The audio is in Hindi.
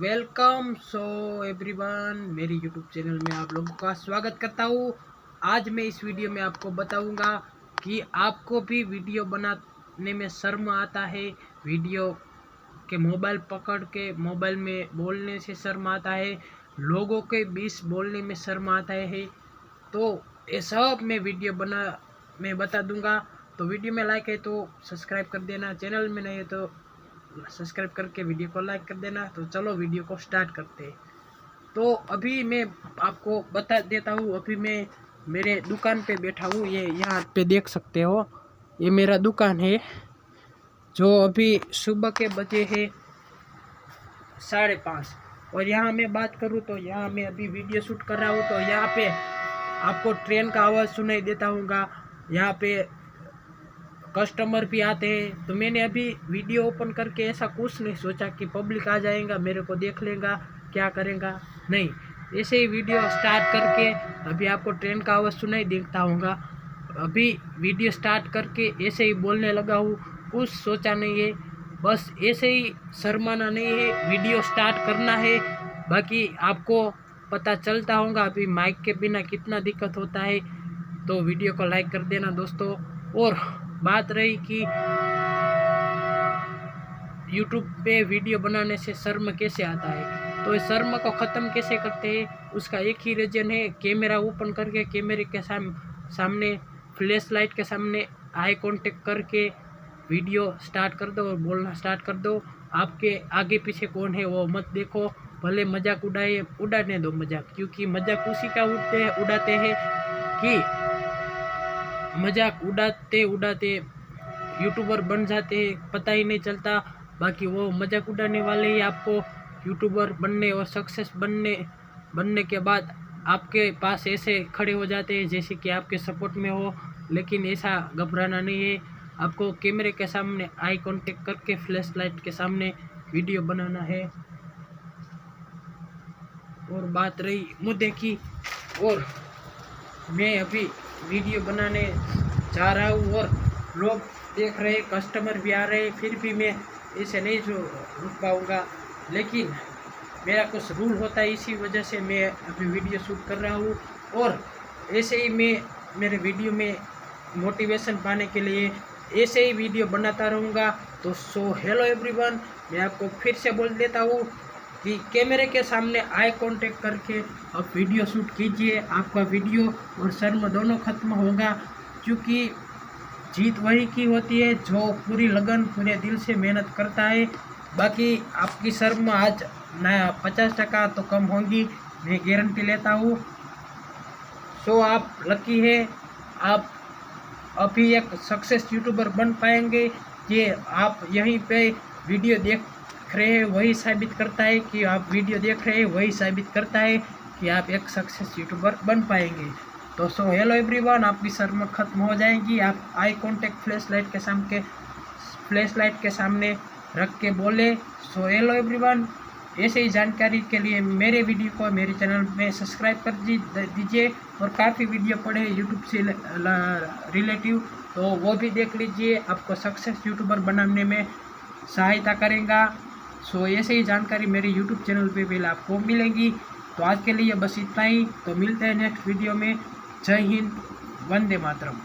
वेलकम एवरीवन, मेरी यूट्यूब चैनल में आप लोगों का स्वागत करता हूँ। आज मैं इस वीडियो में आपको बताऊंगा कि आपको भी वीडियो बनाने में शर्म आता है, वीडियो के मोबाइल पकड़ के मोबाइल में बोलने से शर्म आता है, लोगों के बीच बोलने में शर्म आता है। तो ये सब मैं बता दूंगा। तो वीडियो में लाइक है तो सब्सक्राइब कर देना, चैनल में नहीं है तो सब्सक्राइब करके वीडियो को लाइक कर देना। तो चलो वीडियो को स्टार्ट करते हैं। तो अभी मैं आपको बता देता हूँ, अभी मैं मेरे दुकान पे बैठा हूँ। ये यहाँ पे देख सकते हो, ये मेरा दुकान है। जो अभी सुबह के बजे है 5:30 और यहाँ मैं बात करूँ तो यहाँ मैं अभी वीडियो शूट कर रहा हूँ। तो यहाँ पे आपको ट्रेन का आवाज़ सुनाई देता होगा, यहाँ पे कस्टमर भी आते हैं। तो मैंने अभी वीडियो ओपन करके ऐसा कुछ नहीं सोचा कि पब्लिक आ जाएगा, मेरे को देख लेगा, क्या करेगा, नहीं। ऐसे ही वीडियो स्टार्ट करके अभी आपको ट्रेन का आवाज़ सुनाई देता होगा। अभी वीडियो स्टार्ट करके ऐसे ही बोलने लगा हूँ, कुछ सोचा नहीं है, बस ऐसे ही शर्माना नहीं है, वीडियो स्टार्ट करना है। बाकी आपको पता चलता होगा अभी माइक के बिना कितना दिक्कत होता है। तो वीडियो को लाइक कर देना दोस्तों। और बात रही कि YouTube पे वीडियो बनाने से शर्म कैसे आता है, तो इस शर्म को ख़त्म कैसे करते हैं, उसका एक ही रीज़न है। कैमरा ओपन करके कैमरे के सामने फ्लैश लाइट के सामने आई कांटेक्ट करके वीडियो स्टार्ट कर दो और बोलना स्टार्ट कर दो। आपके आगे पीछे कौन है वो मत देखो, भले मजाक उड़ाने दो मजाक, क्योंकि मजाक उसी का उड़ाते हैं कि मजाक उड़ाते उड़ाते यूट्यूबर बन जाते हैं, पता ही नहीं चलता। बाकी वो मजाक उड़ाने वाले ही आपको यूट्यूबर बनने और सक्सेस बनने के बाद आपके पास ऐसे खड़े हो जाते हैं जैसे कि आपके सपोर्ट में हो। लेकिन ऐसा घबराना नहीं है, आपको कैमरे के सामने आई कांटेक्ट करके फ्लैश लाइट के सामने वीडियो बनाना है। और बात रही मुद्दे की, और मैं अभी वीडियो बनाने जा रहा हूँ और लोग देख रहे, कस्टमर भी आ रहे, फिर भी मैं ऐसे नहीं रुक पाऊँगा। लेकिन मेरा कुछ रूल होता है, इसी वजह से मैं अभी वीडियो शूट कर रहा हूँ। और ऐसे ही मैं मेरे वीडियो में मोटिवेशन पाने के लिए ऐसे ही वीडियो बनाता रहूँगा। तो हेलो एवरीवन, मैं आपको फिर से बोल देता हूँ कि कैमरे के सामने आई कांटेक्ट करके आप वीडियो शूट कीजिए, आपका वीडियो और शर्म दोनों खत्म होगा। क्योंकि जीत वही की होती है जो पूरी लगन पूरे दिल से मेहनत करता है। बाकी आपकी शर्म आज ना 50% तो कम होगी, मैं गारंटी लेता हूँ। आप लकी है, आप अभी एक सक्सेस यूट्यूबर बन पाएंगे। ये आप यहीं पे वीडियो देख रहे हैं वही साबित करता है कि आप वीडियो देख रहे हैं, वही साबित करता है कि आप एक सक्सेस यूट्यूबर बन पाएंगे। तो हेलो एवरीवन, आपकी शर्म खत्म हो जाएगी। आप आई कांटेक्ट फ्लैश लाइट के सामने रख के बोले हेलो एवरीवन। ऐसे ही जानकारी के लिए मेरे वीडियो को मेरे चैनल में सब्सक्राइब कर दीजिए और काफ़ी वीडियो पड़े यूट्यूब से रिलेटिव, तो वो भी देख लीजिए, आपको सक्सेस यूट्यूबर बनाने में सहायता करेगा। ऐसे ही जानकारी मेरे यूट्यूब चैनल पे भी आपको मिलेगी। तो आज के लिए बस इतना ही, तो मिलते हैं नेक्स्ट वीडियो में। जय हिंद, वंदे मातरम।